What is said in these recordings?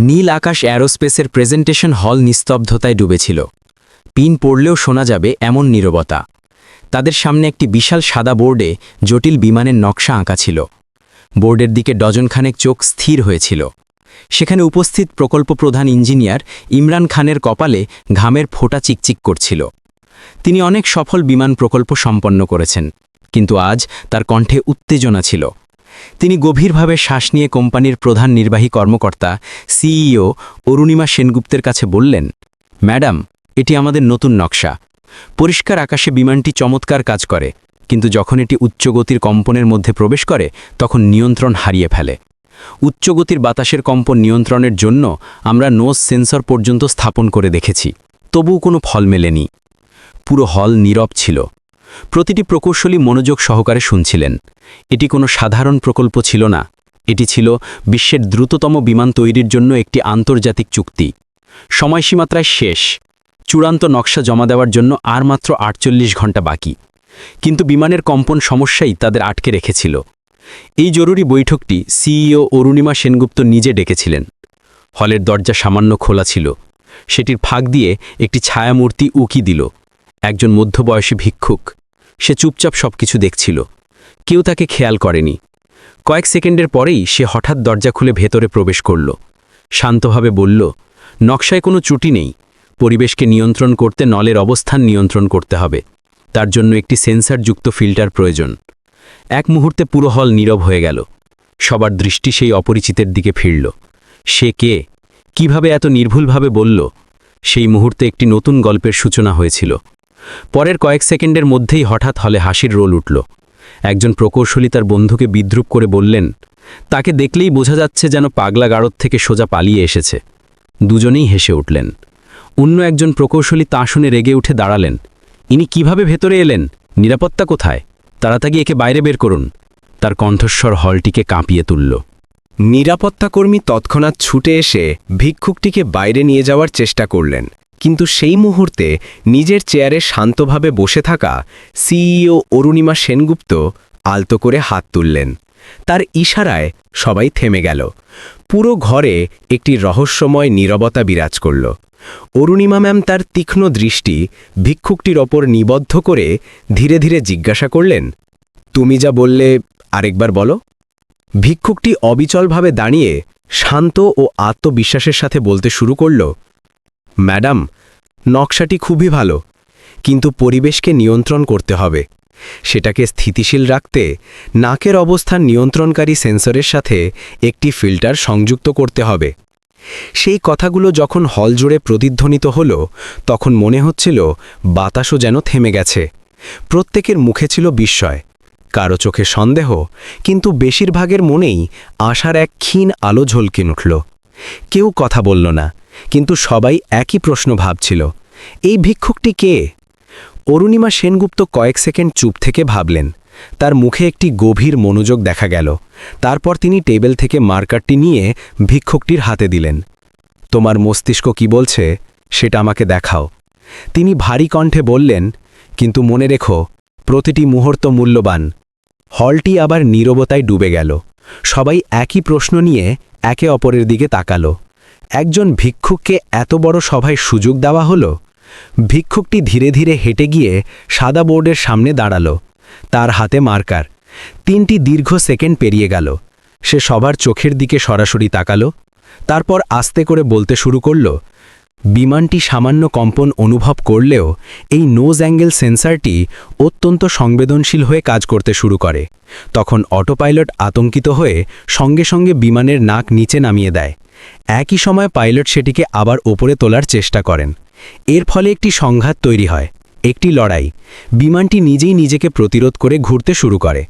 নীল আকাশ অ্যারোস্পেসের presentation হল নিস্তব্ধতায় ডুবেছিল। Pin পড়লেও শোনা যাবে এমন নীরবতা। তাদের সামনে একটি বিশাল সাদা বোর্ডে জটিল বিমানের নকশা আঁকা ছিল। বোর্ডের দিকে ডজনখানেক চোখ স্থির হয়েছিল। সেখানে উপস্থিত প্রকল্প প্রধান ইঞ্জিনিয়ার ইমরান খানের কপালে ঘামের ফোঁটা চিকচিক করছিল। তিনি অনেক সফল বিমান প্রকল্প সম্পন্ন করেছেন, কিন্তু আজ তার কণ্ঠে উত্তেজনা ছিল। তিনি গভীরভাবে শ্বাস নিয়ে কোম্পানির প্রধান নির্বাহী কর্মকর্তা সিইও অরুণিমা সেনগুপ্তের কাছে বললেন, ম্যাডাম, এটি আমাদের নতুন নকশা। পরিষ্কার আকাশে বিমানটি চমৎকার কাজ করে, কিন্তু যখন এটি উচ্চগতির কম্পনের মধ্যে প্রবেশ করে তখন নিয়ন্ত্রণ হারিয়ে ফেলে। উচ্চগতির বাতাসের কম্পন নিয়ন্ত্রণের জন্য আমরা নোজ সেন্সর পর্যন্ত স্থাপন করে দেখেছি, তবুও কোনো ফল মেলেনি। পুরো হল নীরব ছিল। প্রতিটি প্রকৌশলী মনোযোগ সহকারে শুনছিলেন। এটি কোনো সাধারণ প্রকল্প ছিল না, এটি ছিল বিশ্বের দ্রুততম বিমান তৈরির জন্য একটি আন্তর্জাতিক চুক্তি। সময়সীমা প্রায় শেষ। চূড়ান্ত নকশা জমা দেওয়ার জন্য আর মাত্র 48 ঘন্টা বাকি। কিন্তু বিমানের কম্পন সমস্যাই তাদের আটকে রেখেছিল। এই জরুরি বৈঠকটি সিইও অরুণিমা সেনগুপ্ত নিজে ডেকেছিলেন। হলের দরজা সামান্য খোলা ছিল। সেটির ফাঁক দিয়ে একটি ছায়ামূর্তি উকি দিল। একজন মধ্যবয়সী ভিক্ষুক। সে চুপচাপ সবকিছু দেখছিল। কেউ তাকে খেয়াল করেনি। কয়েক সেকেন্ডের পরেই সে হঠাৎ দরজা খুলে ভেতরে প্রবেশ করল। শান্তভাবে বলল, নকশায় কোনো ত্রুটি নেই। পরিবেশকে নিয়ন্ত্রণ করতে নলের অবস্থান নিয়ন্ত্রণ করতে হবে। তার জন্য একটি সেন্সরযুক্ত ফিল্টার প্রয়োজন। এক মুহূর্তে পুরো হল নীরব হয়ে গেল। সবার দৃষ্টি সেই অপরিচিতের দিকে ফিরল। সে কে? কিভাবে এত নির্ভুলভাবে বলল? সেই মুহূর্তে একটি নতুন গল্পের সূচনা হয়েছিল। পরের কয়েক সেকেন্ডের মধ্যেই হঠাৎ হলে হাসির রোল উঠল। একজন প্রকৌশলী তার বন্ধুকে বিদ্রূপ করে বললেন, তাকে দেখলেই বোঝা যাচ্ছে যেন পাগলা গাড়ত থেকে সোজা পালিয়ে এসেছে। দুজনেই হেসে উঠলেন। অন্য একজন প্রকৌশলী তা শুনে রেগে উঠে দাঁড়ালেন। ইনি কিভাবে ভেতরে এলেন? নিরাপত্তা কোথায়? তাড়াতাড়ি একে বাইরে বের করুন। তার কণ্ঠস্বর হলটিকে কাঁপিয়ে তুলল। নিরাপত্তাকর্মী তৎক্ষণাৎ ছুটে এসে ভিক্ষুকটিকে বাইরে নিয়ে যাওয়ার চেষ্টা করলেন, কিন্তু সেই মুহূর্তে নিজের চেয়ারে শান্তভাবে বসে থাকা সিইও অরুণিমা সেনগুপ্ত আলতো করে হাত তুললেন। তার ইশারায় সবাই থেমে গেল। পুরো ঘরে একটি রহস্যময় নীরবতা বিরাজ করল। অরুণিমা ম্যাম তার তীক্ষ্ণ দৃষ্টি ভিক্ষুকটির ওপর নিবদ্ধ করে ধীরে ধীরে জিজ্ঞাসা করলেন, তুমি যা বললে আরেকবার বলো। ভিক্ষুকটি অবিচলভাবে দাঁড়িয়ে শান্ত ও আত্মবিশ্বাসের সাথে বলতে শুরু করল, ম্যাডাম, নকশাটি খুবই ভালো, কিন্তু পরিবেশকে নিয়ন্ত্রণ করতে হবে। সেটাকে স্থিতিশীল রাখতে নাকের অবস্থান নিয়ন্ত্রণকারী সেন্সরের সাথে একটি ফিল্টার সংযুক্ত করতে হবে। সেই কথাগুলো যখন হল জুড়ে প্রতিধ্বনিত হল, তখন মনে হচ্ছিল বাতাসও যেন থেমে গেছে। প্রত্যেকের মুখে ছিল বিস্ময়, কারো চোখে সন্দেহ, কিন্তু বেশিরভাগের মনেই আশার এক ক্ষীণ আলো ঝলকে উঠল। কেউ কথা বলল না, কিন্তু সবাই একই প্রশ্ন ভাবছিল, এই ভিক্ষুকটি কে? অরুণিমা সেনগুপ্ত কয়েক সেকেন্ড চুপ থেকে ভাবলেন। তার মুখে একটি গভীর মনোযোগ দেখা গেল। তারপর তিনি টেবিল থেকে মার্কারটি নিয়ে ভিক্ষুকটির হাতে দিলেন। তোমার মস্তিষ্ক কি বলছে সেটা আমাকে দেখাও। তিনি ভারী কণ্ঠে বললেন, কিন্তু মনে রেখো, প্রতিটি মুহূর্ত মূল্যবান। হলটি আবার নীরবতায় ডুবে গেল। সবাই একই প্রশ্ন নিয়ে একে অপরের দিকে তাকালো। একজন ভিক্ষুককে এত বড় সভায় সুযোগ দেওয়া হলো? ভিক্ষুকটি ধীরে ধীরে হেঁটে গিয়ে সাদা বোর্ডের সামনে দাঁড়ালো। তার হাতে মার্কার। 3টি দীর্ঘ সেকেন্ড পেরিয়ে গেল। সে সবার চোখের দিকে সরাসরি তাকালো। তারপর আস্তে করে বলতে শুরু করল, বিমানটি সামান্য কম্পন অনুভব করলেও এই নোজ অ্যাঙ্গেল সেন্সরটি অত্যন্ত সংবেদনশীল হয়ে কাজ করতে শুরু করে। তখন অটোপাইলট আতঙ্কিত হয়ে সঙ্গে সঙ্গে বিমানের নাক নিচে নামিয়ে দেয়। একই সময় পাইলট সেটিকে আবার ওপরে তোলার চেষ্টা করেন। এর ফলে একটি সংঘাত তৈরি হয়, একটি লড়াই। বিমানটি নিজেই নিজেকে প্রতিরোধ করে ঘুরতে শুরু করে।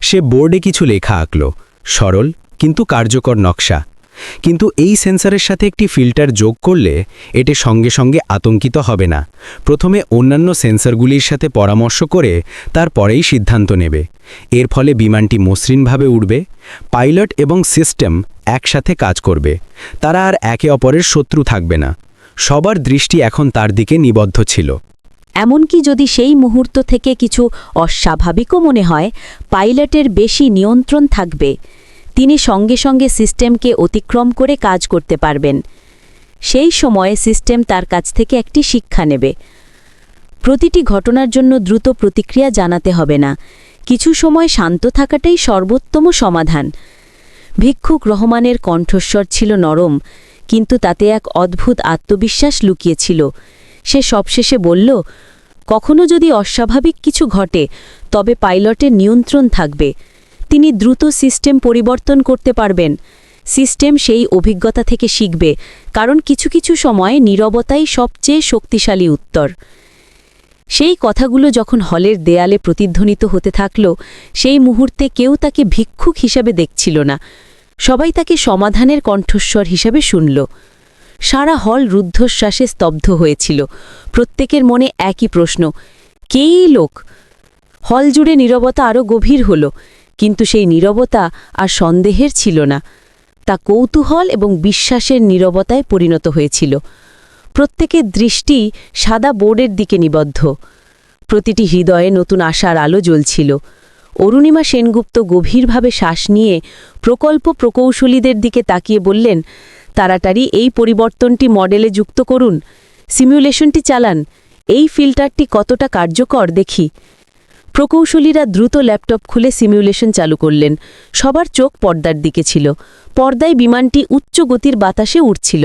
সে বোর্ডে কিছু লেখা আঁকল, সরল কিন্তু কার্যকর নকশা। কিন্তু এই সেন্সরের সাথে একটি ফিল্টার যোগ করলে এটি সঙ্গে সঙ্গে আতঙ্কিত হবে না। প্রথমে অন্যান্য সেন্সরগুলির সাথে পরামর্শ করে তারপরেই সিদ্ধান্ত নেবে। এর ফলে বিমানটি মসৃণভাবে উড়বে। পাইলট এবং সিস্টেম একসাথে কাজ করবে। তারা আর একে অপরের শত্রু থাকবে না। সবার দৃষ্টি এখন তার দিকে নিবদ্ধ ছিল। এমনকি যদি সেই মুহূর্ত থেকে কিছু অস্বাভাবিকও মনে হয়, পাইলটের বেশি নিয়ন্ত্রণ থাকবে। তিনি সঙ্গে সঙ্গে সিস্টেমকে অতিক্রম করে কাজ করতে পারবেন। সেই সময়ে সিস্টেম তার কাছ থেকে একটি শিক্ষা নেবে। প্রতিটি ঘটনার জন্য দ্রুত প্রতিক্রিয়া জানাতে হবে না, কিছু সময় শান্ত থাকাটাই সর্বোত্তম সমাধান। ভিক্ষুক রহমানের কণ্ঠস্বর ছিল নরম, কিন্তু তাতে এক অদ্ভুত আত্মবিশ্বাস লুকিয়েছিল। সে সবশেষে বলল, কখনো যদি অস্বাভাবিক কিছু ঘটে তবে পাইলটের নিয়ন্ত্রণ থাকবে। তিনি দ্রুত সিস্টেম পরিবর্তন করতে পারবেন। সিস্টেম সেই অভিজ্ঞতা থেকে শিখবে, কারণ কিছু কিছু সময়ে নীরবতাই সবচেয়ে শক্তিশালী উত্তর। সেই কথাগুলো যখন হলের দেয়ালে প্রতিধ্বনিত হতে থাকল, সেই মুহূর্তে কেউ তাকে ভিক্ষুক হিসাবে দেখছিল না, সবাই তাকে সমাধানের কণ্ঠস্বর হিসাবে শুনল। সারা হল রুদ্ধশ্বাসে স্তব্ধ হয়েছিল। প্রত্যেকের মনে একই প্রশ্ন, কে এই লোক? হল জুড়ে নীরবতা আরও গভীর হল, কিন্তু সেই নীরবতা আর সন্দেহের ছিল না, তা কৌতূহল এবং বিশ্বাসের নীরবতায় পরিণত হয়েছিল। প্রত্যেকের দৃষ্টি সাদা বোর্ডের দিকে নিবদ্ধ। প্রতিটি হৃদয়ে নতুন আশার আলো জ্বলছিল। অরুণিমা সেনগুপ্ত গভীরভাবে শ্বাস নিয়ে প্রকল্প প্রকৌশলীদের দিকে তাকিয়ে বললেন, তাড়াতাড়ি এই পরিবর্তনটি মডেলে যুক্ত করুন, সিমুলেশনটি চালান, এই ফিল্টারটি কতটা কার্যকর দেখি। প্রকৌশলীরা দ্রুত ল্যাপটপ খুলে সিমুলেশন চালু করলেন। সবার চোখ পর্দার দিকে ছিল। পর্দায় বিমানটি উচ্চ গতির বাতাসে উড়ছিল।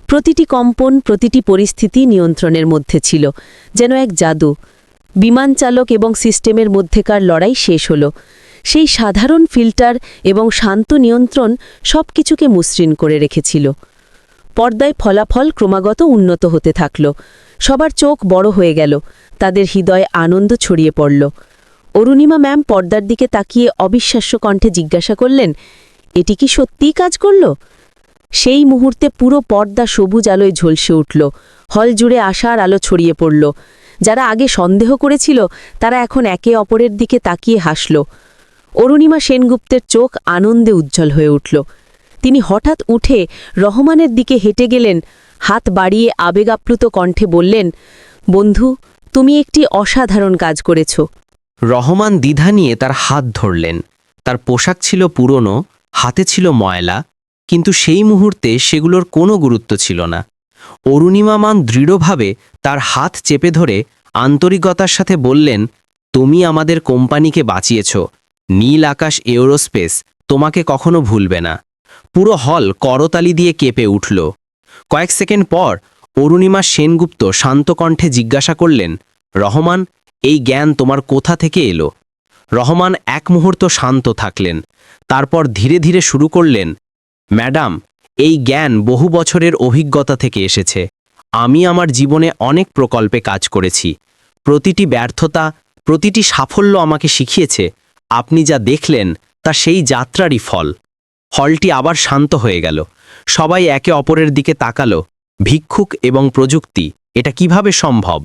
প্রতিটি কম্পন, প্রতিটি পরিস্থিতি নিয়ন্ত্রণের মধ্যে ছিল, যেন এক জাদু। বিমান চালক এবং সিস্টেমের মধ্যেকার লড়াই শেষ হল। সেই সাধারণ ফিল্টার এবং শান্ত নিয়ন্ত্রণ সবকিছুকে মসৃণ করে রেখেছিল। পর্দায় ফলাফল ক্রমাগত উন্নত হতে থাকল। সবার চোখ বড় হয়ে গেল, তাদের হৃদয়ে আনন্দ ছড়িয়ে পড়ল। অরুণিমা ম্যাম পর্দার দিকে তাকিয়ে অবিশ্বাস্য কণ্ঠে জিজ্ঞাসা করলেন, এটি কি সত্যিই কাজ করল? সেই মুহূর্তে পুরো পর্দা সবুজ আলোয় ঝলসে উঠল। হল জুড়ে আশার আলো ছড়িয়ে পড়ল। যারা আগে সন্দেহ করেছিল তারা এখন একে অপরের দিকে তাকিয়ে হাসল। অরুণিমা সেনগুপ্তের চোখ আনন্দে উজ্জ্বল হয়ে উঠল। তিনি হঠাৎ উঠে রহমানের দিকে হেঁটে গেলেন, হাত বাড়িয়ে আবেগাপ্লুত কণ্ঠে বললেন, বন্ধু, তুমি একটি অসাধারণ কাজ করেছ। রহমান দ্বিধা নিয়ে তার হাত ধরলেন। তার পোশাক ছিল পুরনো, হাতে ছিল ময়লা, কিন্তু সেই মুহূর্তে সেগুলোর কোনো গুরুত্ব ছিল না। অরুণিমা মান দৃঢ়ভাবে তার হাত চেপে ধরে আন্তরিকতার সাথে বললেন, তুমি আমাদের কোম্পানিকে বাঁচিয়েছ। নীল আকাশ এরোস্পেস তোমাকে কখনো ভুলবে না। পুরো হল করতালি দিয়ে কেঁপে উঠল। কয়েক সেকেন্ড পর অরুণিমা সেনগুপ্ত শান্ত কণ্ঠে জিজ্ঞাসা করলেন, রহমান, এই জ্ঞান তোমার কোথা থেকে এলো? রহমান এক মুহূর্ত শান্ত থাকলেন, তারপর ধীরে ধীরে শুরু করলেন, ম্যাডাম, এই জ্ঞান বহু বছরের অভিজ্ঞতা থেকে এসেছে। আমি আমার জীবনে অনেক প্রকল্পে কাজ করেছি। প্রতিটি ব্যর্থতা, প্রতিটি সাফল্য আমাকে শিখিয়েছে আপনি যা দেখলেন তা সেই যাত্রারই ফল। হলটি আবার শান্ত হয়ে গেল। সবাই একে অপরের দিকে তাকালো। ভিক্ষুক এবং প্রযুক্তি, এটা কিভাবে সম্ভব?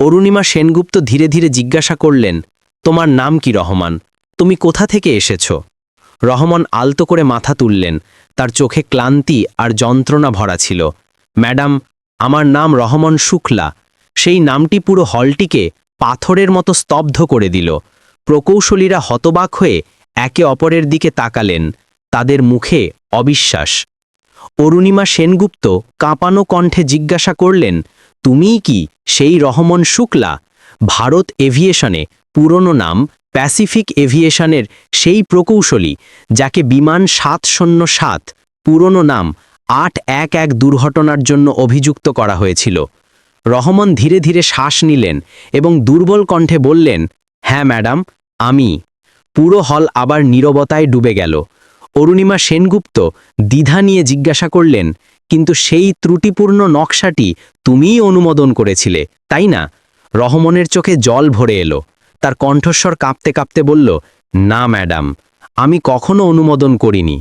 অরুণিমা সেনগুপ্ত ধীরে ধীরে জিজ্ঞাসা করলেন, তোমার নাম কি রহমান? তুমি কোথা থেকে এসেছ? রহমান আলতো করে মাথা তুললেন। তার চোখে ক্লান্তি আর যন্ত্রণা ভরা ছিল। ম্যাডাম, আমার নাম রহমান শুক্লা। সেই নামটি পুরো হলটিকে পাথরের মতো স্তব্ধ করে দিল। প্রকৌশলীরা হতবাক হয়ে একে অপরের দিকে তাকালেন, তাদের মুখে অবিশ্বাস। অরুণিমা সেনগুপ্ত কাঁপানো কণ্ঠে জিজ্ঞাসা করলেন, তুমিই কি সেই রহমান শুক্লা? ভারত এভিয়েশনে, পুরনো নাম প্যাসিফিক এভিয়েশনের সেই প্রকৌশলী যাকে বিমান 707, পুরনো নাম 811 দুর্ঘটনার জন্য অভিযুক্ত করা হয়েছিল? রহমান ধীরে ধীরে শ্বাস নিলেন এবং দুর্বল কণ্ঠে বললেন, হ্যাঁ ম্যাডাম, আমি। পুরো হল আবার নীরবতায় ডুবে গেল। অরুণিমা সেনগুপ্ত দ্বিধা নিয়ে জিজ্ঞাসা করলেন, কিন্তু সেই ত্রুটিপূর্ণ নকশাটি তুমিই অনুমোদন করেছিলে, তাই না? রহমানের চোখে জল ভরে এলো। তার কণ্ঠস্বর কাঁপতে কাঁপতে বলল, না ম্যাডাম, আমি কখনো অনুমোদন করিনি।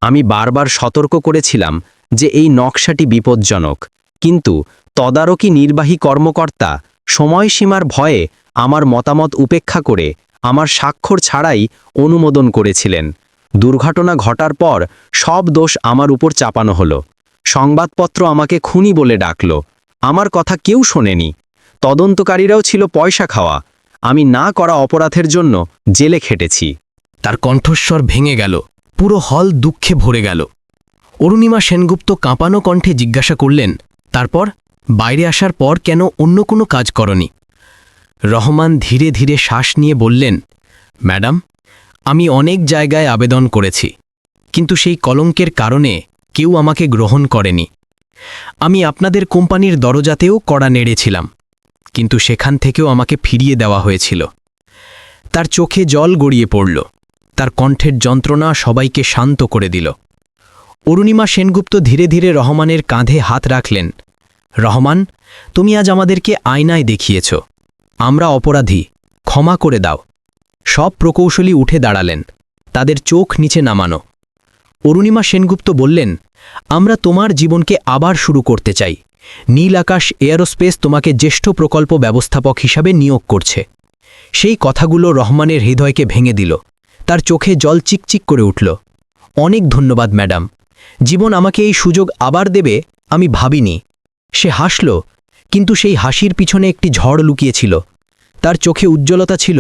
আমি বারবার সতর্ক করেছিলাম যে এই নকশাটি বিপজ্জনক, কিন্তু তদারকি নির্বাহী কর্মকর্তা সময়সীমার ভয়ে আমার মতামত উপেক্ষা করে আমার স্বাক্ষর ছাড়াই অনুমোদন করেছিলেন। দুর্ঘটনা ঘটার পর সব দোষ আমার উপর চাপানো হলো। সংবাদপত্র আমাকে খুনি বলে ডাকল। আমার কথা কেউ শোনেনি। তদন্তকারীরাও ছিল পয়সা খাওয়া। আমি না করা অপরাধের জন্য জেলে খেটেছি। তার কণ্ঠস্বর ভেঙে গেল। পুরো হল দুঃখে ভরে গেল। অরুণিমা সেনগুপ্ত কাঁপানো কণ্ঠে জিজ্ঞাসা করলেন, তারপর বাইরে আসার পর কেন অন্য কোনো কাজ করনি? রহমান ধীরে ধীরে শ্বাস নিয়ে বললেন, ম্যাডাম, আমি অনেক জায়গায় আবেদন করেছি, কিন্তু সেই কলঙ্কের কারণে কেউ আমাকে গ্রহণ করেনি। আমি আপনাদের কোম্পানির দরজাতেও কড়া নেড়েছিলাম, কিন্তু সেখান থেকেও আমাকে ফিরিয়ে দেওয়া হয়েছিল। তার চোখে জল গড়িয়ে পড়ল, তার কণ্ঠের যন্ত্রণা সবাইকে শান্ত করে দিল। অরুণিমা সেনগুপ্ত ধীরে ধীরে রহমানের কাঁধে হাত রাখলেন। রহমান, তুমি আজ আমাদেরকে আয়নায় দেখিয়েছ, আমরা অপরাধী, ক্ষমা করে দাও। সব প্রকৌশলী উঠে দাঁড়ালেন, তাদের চোখ নিচে নামানো। অরুণিমা সেনগুপ্ত বললেন, আমরা তোমার জীবনকে আবার শুরু করতে চাই। নীল আকাশ এয়ারোস্পেস তোমাকে জ্যেষ্ঠ প্রকল্প ব্যবস্থাপক হিসাবে নিয়োগ করছে। সেই কথাগুলো রহমানের হৃদয়কে ভেঙে দিল, তার চোখে জল চিকচিক করে উঠল। অনেক ধন্যবাদ ম্যাডাম, জীবন আমাকে এই সুযোগ আবার দেবে আমি ভাবিনি। সে হাসল, কিন্তু সেই হাসির পিছনে একটি ঝড় লুকিয়েছিল। তার চোখে উজ্জ্বলতা ছিল,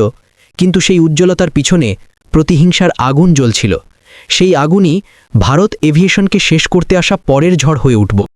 কিন্তু সেই উজ্জ্বলতার পিছনে প্রতিহিংসার আগুন জ্বলছিল। সেই আগুনই ভারত এভিয়েশনকে শেষ করতে আসা পরের ঝড় হয়ে উঠব।